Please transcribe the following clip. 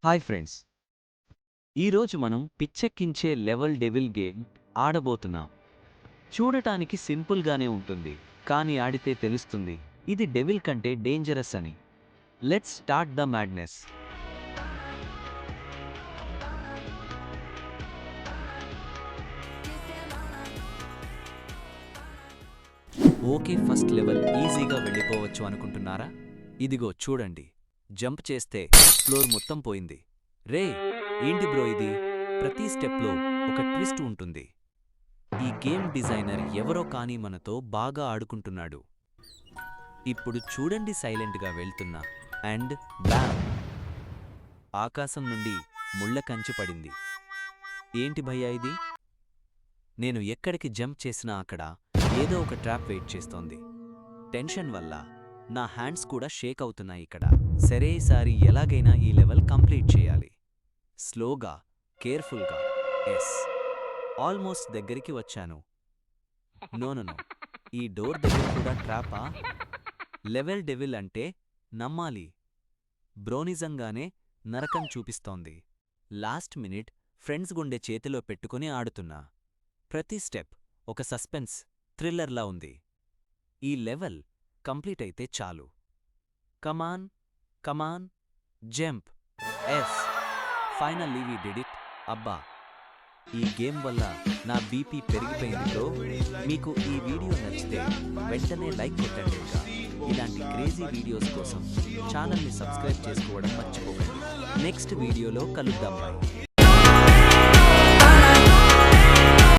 Hi friends, ఈరోజు మనం పిచ్చెక్కించే level devil game ఆడబోతున్నాం. చూడటానికి సింపుల్గానే ఉంటుంది, కానీ ఆడితే తెలుస్తుంది ఇది డెవిల్ కంటే డేంజరస్ అని. Let's start the madness. Okay, first level ఈజీగా వెళ్ళిపోవచ్చు అనుకుంటున్నారా? ఇదిగో చూడండి, జంప్ చేస్తే ఫ్లోర్ మొత్తం పోయింది. రే, ఏంటి బ్రో ఇది? ప్రతి స్టెప్లో ఒక ట్విస్ట్ ఉంటుంది. ఈ గేమ్ డిజైనర్ ఎవరో కానీ మనతో బాగా ఆడుకుంటున్నాడు. ఇప్పుడు చూడండి, సైలెంట్గా వెళ్తున్నా అండ్ బ్యామ్! ఆకాశం నుండి ముళ్ళ కంచె పడింది. ఏంటి భయ్యా ఇది? నేను ఎక్కడికి జంప్ చేసినా అక్కడ ఏదో ఒక ట్రాప్ వెయిట్ చేస్తోంది. టెన్షన్ వల్ల నా హ్యాండ్స్ కూడా షేక్ అవుతున్నాయి ఇక్కడ. సరే, ఈసారి ఎలాగైనా ఈ లెవెల్ కంప్లీట్ చేయాలి. స్లోగా, కేర్ఫుల్గా. ఎస్, ఆల్మోస్ట్ దగ్గరికి వచ్చాను. నో, ఈ డోర్ దగ్గర కూడా ట్రాపా? లెవెల్ డెవిల్ అంటే నమ్మాలి. బ్రోనిజంగానే నరకం చూపిస్తోంది. లాస్ట్ మినిట్ ఫ్రెండ్స్ గుండె చేతిలో పెట్టుకుని ఆడుతున్నా. ప్రతి స్టెప్ ఒక సస్పెన్స్ థ్రిల్లర్లా ఉంది. ఈ లెవెల్ కంప్లీట్ అయితే చాలు. Come on come on, jump! Yes, finally we did it. అబ్బా, ఈ గేమ్ వల్ల నా బీపీ పెరిగిపోయింది బ్రో. మీకు ఈ వీడియో నచ్చితే వెంటనే లైక్ కొట్టండి. ఇలాంటి క్రేజీ వీడియోస్ కోసం ఛానల్ని సబ్స్క్రైబ్ చేసుకోవడం మర్చిపోకండి. నెక్స్ట్ వీడియోలో కలుద్దాం. బాయ్.